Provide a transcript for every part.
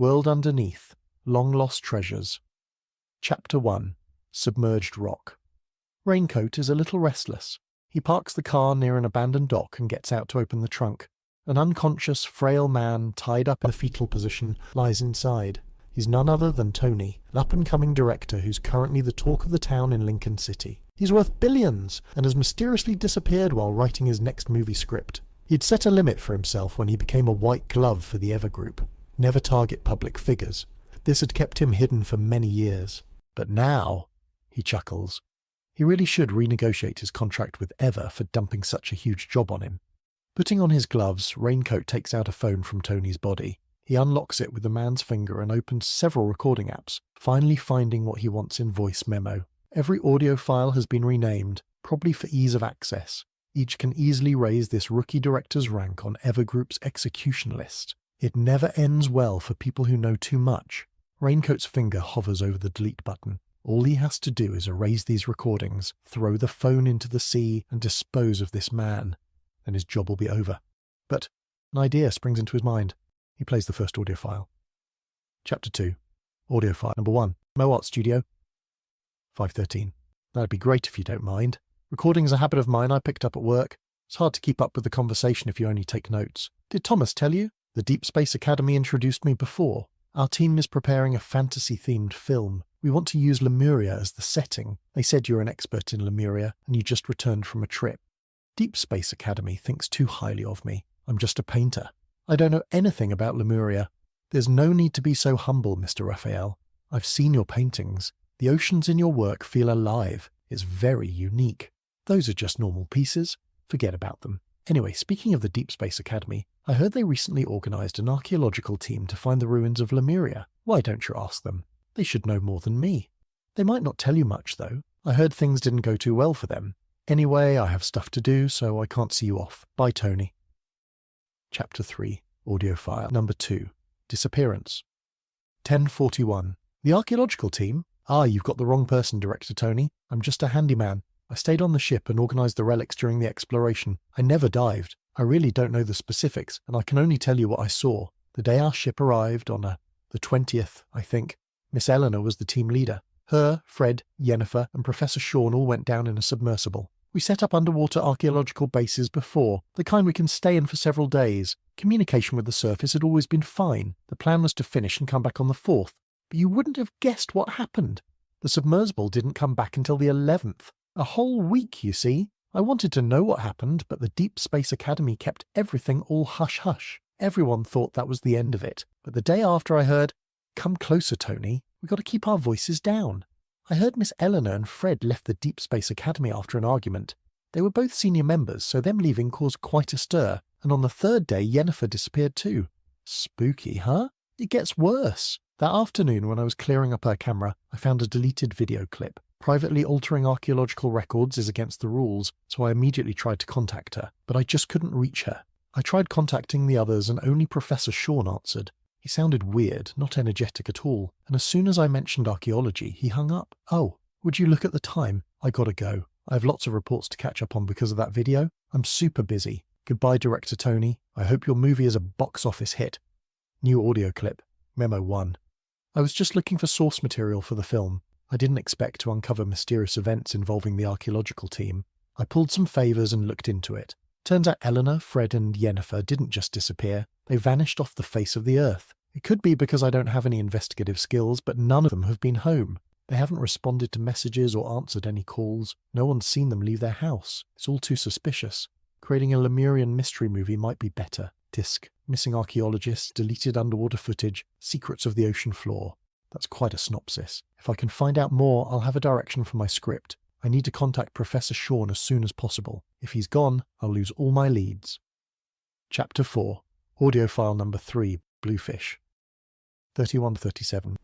World Underneath, Long Lost Treasures. Chapter 1. Submerged Rock. Raincoat is a little restless. He parks the car near an abandoned dock and gets out to open the trunk. An unconscious, frail man, tied up in the fetal position, lies inside. He's none other than Tony, an up-and-coming director who's currently the talk of the town in Lincoln City. He's worth billions, and has mysteriously disappeared while writing his next movie script. He'd set a limit for himself when he became a white glove for the Ever Group. Never target public figures. This had kept him hidden for many years. But now, he chuckles. He really should renegotiate his contract with Ever for dumping such a huge job on him. Putting on his gloves, Raincoat takes out a phone from Tony's body. He unlocks it with the man's finger and opens several recording apps, finally finding what he wants in voice memo. Every audio file has been renamed, probably for ease of access. Each can easily raise this rookie director's rank on Evergroup's execution list. It never ends well for people who know too much. Raincoat's finger hovers over the delete button. All he has to do is erase these recordings, throw the phone into the sea, and dispose of this man. Then his job will be over. But an idea springs into his mind. He plays the first audio file. Chapter 2. Audio file number 1. Mo Art Studio. 5:13. That'd be great if you don't mind. Recording's a habit of mine I picked up at work. It's hard to keep up with the conversation if you only take notes. Did Thomas tell you? The Deepspace Academy introduced me before. Our team is preparing a fantasy-themed film. We want to use Lemuria as the setting. They said you're an expert in Lemuria, and you just returned from a trip. Deepspace Academy thinks too highly of me. I'm just a painter. I don't know anything about Lemuria. There's no need to be so humble, Mr. Raphael. I've seen your paintings. The oceans in your work feel alive. It's very unique. Those are just normal pieces. Forget about them. Anyway, speaking of the Deepspace Academy, I heard they recently organised an archaeological team to find the ruins of Lemuria. Why don't you ask them? They should know more than me. They might not tell you much, though. I heard things didn't go too well for them. Anyway, I have stuff to do, so I can't see you off. Bye, Tony. Chapter 3. Audio file number 2. Disappearance. 10:41. The archaeological team? Ah, you've got the wrong person, Director Tony. I'm just a handyman. I stayed on the ship and organised the relics during the exploration. I never dived. I really don't know the specifics, and I can only tell you what I saw. The day our ship arrived, on the 20th, I think, Miss Eleanor was the team leader. Her, Fred, Yennefer, and Professor Sean all went down in a submersible. We set up underwater archaeological bases before, the kind we can stay in for several days. Communication with the surface had always been fine. The plan was to finish and come back on the 4th. But you wouldn't have guessed what happened. The submersible didn't come back until the 11th. A whole week, you see. I wanted to know what happened, but the Deepspace Academy kept everything all hush-hush. Everyone thought that was the end of it. But the day after I heard, "Come closer, Tony. We've got to keep our voices down." I heard Miss Eleanor and Fred left the Deepspace Academy after an argument. They were both senior members, so them leaving caused quite a stir. And on the 3rd day, Yennefer disappeared too. Spooky, huh? It gets worse. That afternoon, when I was clearing up her camera, I found a deleted video clip. Privately altering archaeological records is against the rules, so I immediately tried to contact her, but I just couldn't reach her. I tried contacting the others and only Professor Sean answered. He sounded weird, not energetic at all, and as soon as I mentioned archaeology, he hung up. Oh, would you look at the time? I gotta go. I have lots of reports to catch up on because of that video. I'm super busy. Goodbye, Director Tony. I hope your movie is a box office hit. New audio clip. Memo 1. I was just looking for source material for the film. I didn't expect to uncover mysterious events involving the archaeological team. I pulled some favours and looked into it. Turns out Eleanor, Fred and Yennefer didn't just disappear. They vanished off the face of the earth. It could be because I don't have any investigative skills, but none of them have been home. They haven't responded to messages or answered any calls. No one's seen them leave their house. It's all too suspicious. Creating a Lemurian mystery movie might be better. Disc. Missing archaeologists, deleted underwater footage, secrets of the ocean floor. That's quite a synopsis. If I can find out more, I'll have a direction for my script. I need to contact Professor Sean as soon as possible. If he's gone, I'll lose all my leads. Chapter 4. Audio file number 3. Bluefish. 31:37.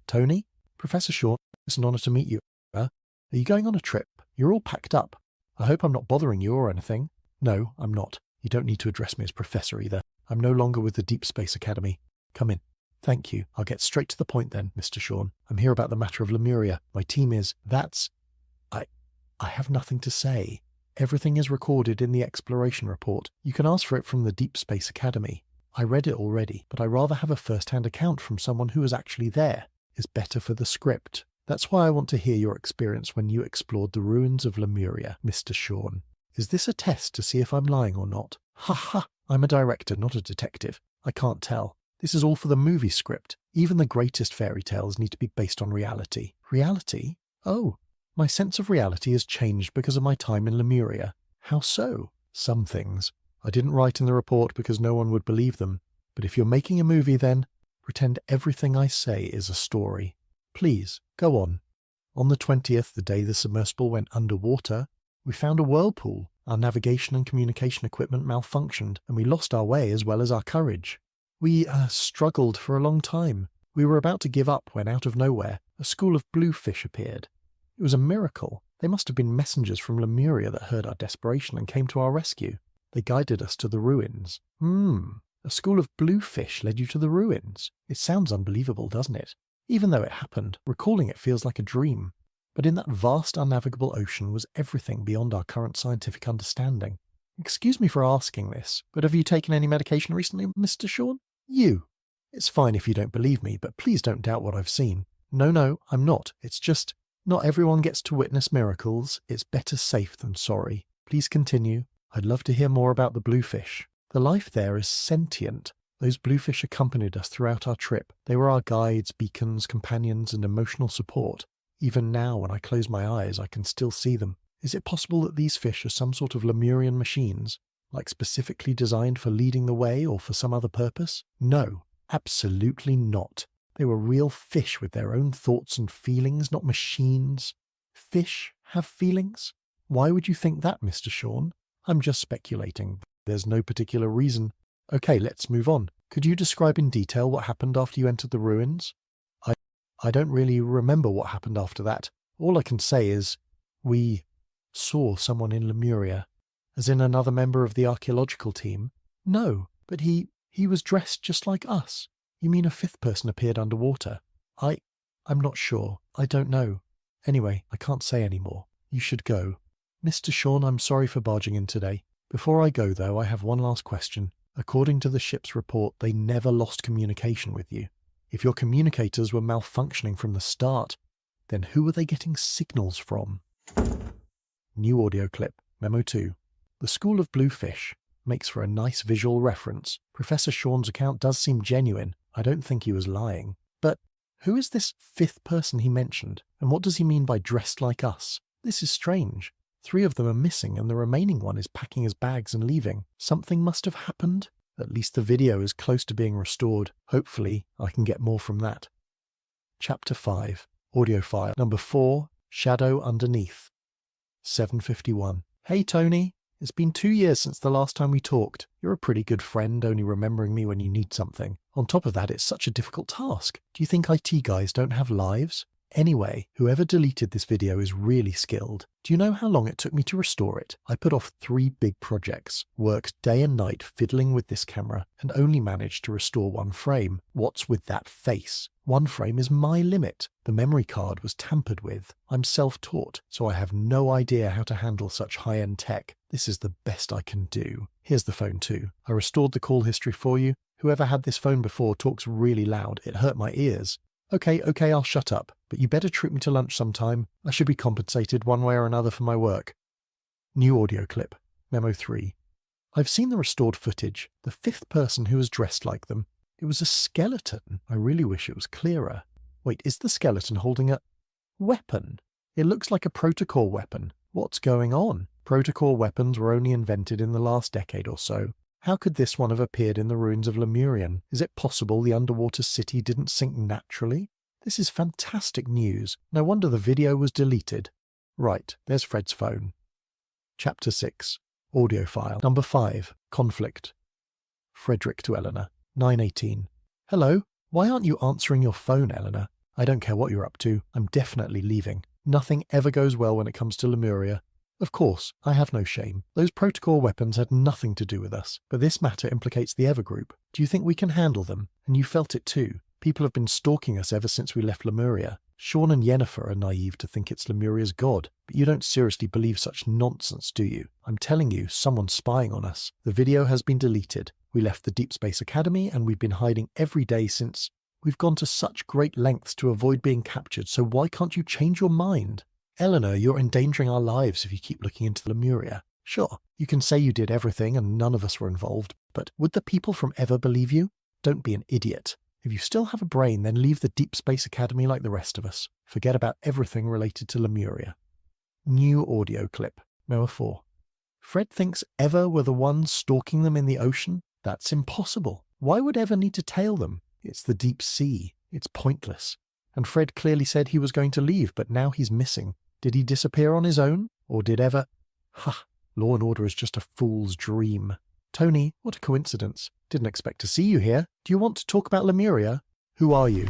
Tony? Professor Sean, it's an honour to meet you. Are you going on a trip? You're all packed up. I hope I'm not bothering you or anything. No, I'm not. You don't need to address me as Professor either. I'm no longer with the Deepspace Academy. Come in. Thank you. I'll get straight to the point then, Mr. Sean. I'm here about the matter of Lemuria. My team is... I have nothing to say. Everything is recorded in the exploration report. You can ask for it from the Deepspace Academy. I read it already, but I rather have a first-hand account from someone who was actually there. It's better for the script. That's why I want to hear your experience when you explored the ruins of Lemuria, Mr. Sean. Is this a test to see if I'm lying or not? Ha ha! I'm a director, not a detective. I can't tell. This is all for the movie script. Even the greatest fairy tales need to be based on reality. Reality? Oh, my sense of reality has changed because of my time in Lemuria. How so? Some things. I didn't write in the report because no one would believe them. But if you're making a movie then, pretend everything I say is a story. Please, go on. On the 20th, the day the submersible went underwater, we found a whirlpool. Our navigation and communication equipment malfunctioned, and we lost our way as well as our courage. We struggled for a long time. We were about to give up when, out of nowhere, a school of bluefish appeared. It was a miracle. They must have been messengers from Lemuria that heard our desperation and came to our rescue. They guided us to the ruins. A school of bluefish led you to the ruins. It sounds unbelievable, doesn't it? Even though it happened, recalling it feels like a dream. But in that vast unnavigable ocean was everything beyond our current scientific understanding. Excuse me for asking this, but have you taken any medication recently, Mr. Sean? You. It's fine if you don't believe me, but please don't doubt what I've seen. No, I'm not. It's just, not everyone gets to witness miracles. It's better safe than sorry. Please continue. I'd love to hear more about the bluefish. The life there is sentient. Those bluefish accompanied us throughout our trip. They were our guides, beacons, companions, and emotional support. Even now, when I close my eyes, I can still see them. Is it possible that these fish are some sort of Lemurian machines, like specifically designed for leading the way or for some other purpose? No, absolutely not. They were real fish with their own thoughts and feelings, not machines. Fish have feelings? Why would you think that, Mr. Sean? I'm just speculating. There's no particular reason. Okay, let's move on. Could you describe in detail what happened after you entered the ruins? I don't really remember what happened after that. All I can say is, we saw someone in Lemuria. As in another member of the archaeological team? No, but he was dressed just like us. You mean a fifth person appeared underwater? I'm not sure. I don't know. Anyway, I can't say any more. You should go. Mr. Sean, I'm sorry for barging in today. Before I go, though, I have one last question. According to the ship's report, they never lost communication with you. If your communicators were malfunctioning from the start, then who were they getting signals from? New audio clip, Memo 2. The School of Bluefish makes for a nice visual reference. Professor Sean's account does seem genuine. I don't think he was lying. But who is this fifth person he mentioned? And what does he mean by dressed like us? This is strange. 3 of them are missing and the remaining one is packing his bags and leaving. Something must have happened. At least the video is close to being restored. Hopefully, I can get more from that. Chapter 5. Audio file. Number 4. Shadow Underneath. 7:51. Hey Tony. It's been 2 years since the last time we talked. You're a pretty good friend, only remembering me when you need something. On top of that, it's such a difficult task. Do you think IT guys don't have lives? Anyway, whoever deleted this video is really skilled. Do you know how long it took me to restore it? I put off 3 big projects, worked day and night fiddling with this camera, and only managed to restore 1 frame. What's with that face? 1 frame is my limit. The memory card was tampered with. I'm self-taught, so I have no idea how to handle such high-end tech. This is the best I can do. Here's the phone too. I restored the call history for you. Whoever had this phone before talks really loud. It hurt my ears. Okay, I'll shut up, but you better treat me to lunch sometime. I should be compensated one way or another for my work. New audio clip. Memo 3. I've seen the restored footage. The 5th person who was dressed like them. It was a skeleton. I really wish it was clearer. Wait, is the skeleton holding a weapon? It looks like a protocol weapon. What's going on? Protocol weapons were only invented in the last decade or so. How could this one have appeared in the ruins of Lemurian? Is it possible the underwater city didn't sink naturally? This is fantastic news. No wonder the video was deleted. Right, there's Fred's phone. Chapter 6. Audio file. Number 5. Conflict. Frederick to Eleanor. 9:18. Hello? Why aren't you answering your phone, Eleanor? I don't care what you're up to. I'm definitely leaving. Nothing ever goes well when it comes to Lemuria. Of course, I have no shame. Those protocol weapons had nothing to do with us, but this matter implicates the Ever Group. Do you think we can handle them? And you felt it too. People have been stalking us ever since we left Lemuria. Sean and Yennefer are naive to think it's Lemuria's god, but you don't seriously believe such nonsense, do you? I'm telling you, someone's spying on us. The video has been deleted. We left the Deepspace Academy and we've been hiding every day since. We've gone to such great lengths to avoid being captured, so why can't you change your mind? Eleanor, you're endangering our lives if you keep looking into Lemuria. Sure, you can say you did everything and none of us were involved, but would the people from Ever believe you? Don't be an idiot. If you still have a brain, then leave the Deepspace Academy like the rest of us. Forget about everything related to Lemuria. New audio clip. Noah 4. Fred thinks Ever were the ones stalking them in the ocean? That's impossible. Why would Ever need to tail them? It's the deep sea. It's pointless. And Fred clearly said he was going to leave, but now he's missing. Did he disappear on his own? Or did Ever... Ha! Law and Order is just a fool's dream. Tony, what a coincidence. Didn't expect to see you here. Do you want to talk about Lemuria? Who are you?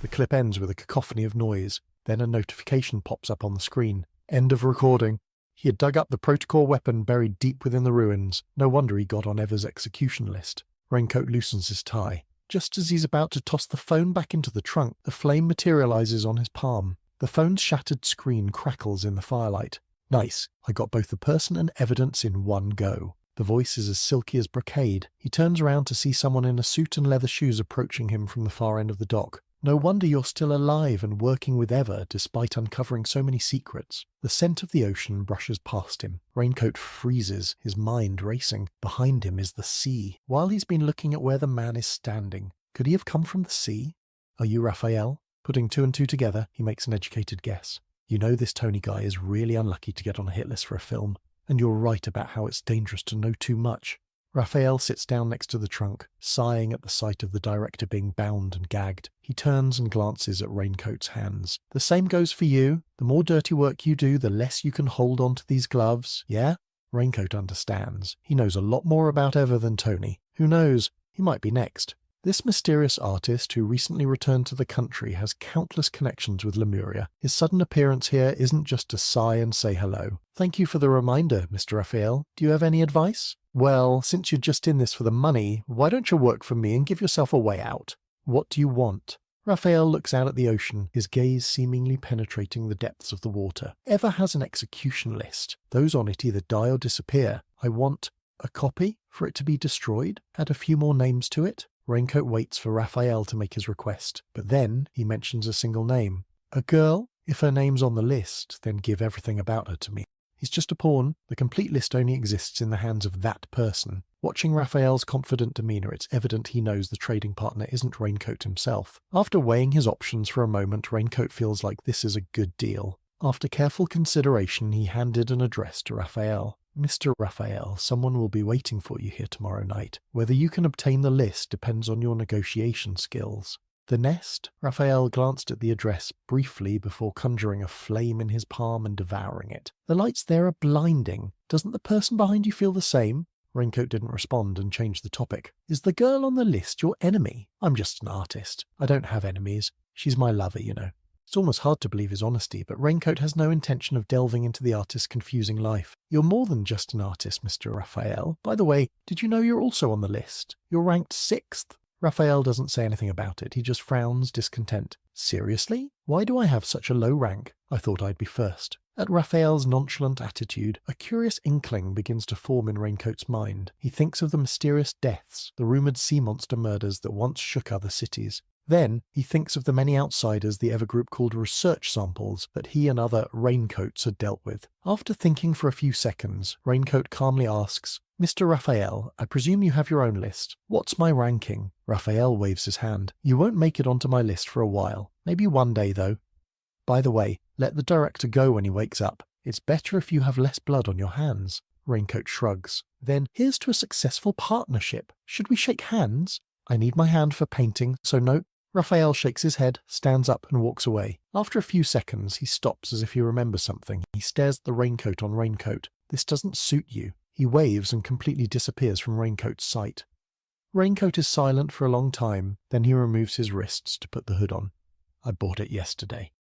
The clip ends with a cacophony of noise. Then a notification pops up on the screen. End of recording. He had dug up the protocol weapon buried deep within the ruins. No wonder he got on Ever's execution list. Raincoat loosens his tie. Just as he's about to toss the phone back into the trunk, the flame materializes on his palm. The phone's shattered screen crackles in the firelight. Nice. I got both the person and evidence in one go. The voice is as silky as brocade. He turns around to see someone in a suit and leather shoes approaching him from the far end of the dock. No wonder you're still alive and working with Ever, despite uncovering so many secrets. The scent of the ocean brushes past him. Raincoat freezes, his mind racing. Behind him is the sea. While he's been looking at where the man is standing, could he have come from the sea? Are you Raphael? Putting two and two together, he makes an educated guess. You know this Tony guy is really unlucky to get on a hit list for a film. And you're right about how it's dangerous to know too much. Raphael sits down next to the trunk, sighing at the sight of the director being bound and gagged. He turns and glances at Raincoat's hands. The same goes for you. The more dirty work you do, the less you can hold on to these gloves, yeah? Raincoat understands. He knows a lot more about Ever than Tony. Who knows? He might be next. This mysterious artist who recently returned to the country has countless connections with Lemuria. His sudden appearance here isn't just to sigh and say hello. Thank you for the reminder, Mr. Raphael. Do you have any advice? Well, since you're just in this for the money, why don't you work for me and give yourself a way out? What do you want? Raphael looks out at the ocean, his gaze seemingly penetrating the depths of the water. Ever has an execution list. Those on it either die or disappear. I want a copy for it to be destroyed. Add a few more names to it. Raincoat waits for Raphael to make his request, but then he mentions a single name. A girl? If her name's on the list, then give everything about her to me. He's just a pawn. The complete list only exists in the hands of that person. Watching Raphael's confident demeanour, it's evident he knows the trading partner isn't Raincoat himself. After weighing his options for a moment, Raincoat feels like this is a good deal. After careful consideration, he handed an address to Raphael. Mr. Raphael, someone will be waiting for you here tomorrow night. Whether you can obtain the list depends on your negotiation skills. The nest? Raphael glanced at the address briefly before conjuring a flame in his palm and devouring it. The lights there are blinding. Doesn't the person behind you feel the same? Raincoat didn't respond and changed the topic. Is the girl on the list your enemy? I'm just an artist. I don't have enemies. She's my lover, you know. It's almost hard to believe his honesty, but Raincoat has no intention of delving into the artist's confusing life. You're more than just an artist, Mr. Raphael. By the way, did you know you're also on the list? You're ranked 6th. Raphael doesn't say anything about it. He just frowns, discontent. Seriously? Why do I have such a low rank? I thought I'd be first. At Raphael's nonchalant attitude, a curious inkling begins to form in Raincoat's mind. He thinks of the mysterious deaths, the rumoured sea monster murders that once shook other cities. Then he thinks of the many outsiders the Ever Group called research samples that he and other Raincoats had dealt with. After thinking for a few seconds, Raincoat calmly asks, Mr. Raphael, I presume you have your own list. What's my ranking? Raphael waves his hand. You won't make it onto my list for a while. Maybe one day, though. By the way, let the director go when he wakes up. It's better if you have less blood on your hands. Raincoat shrugs. Then here's to a successful partnership. Should we shake hands? I need my hand for painting, so no. Raphael shakes his head, stands up and walks away. After a few seconds, he stops as if he remembers something. He stares at the raincoat on Raincoat. This doesn't suit you. He waves and completely disappears from Raincoat's sight. Raincoat is silent for a long time, then he removes his wrists to put the hood on. I bought it yesterday.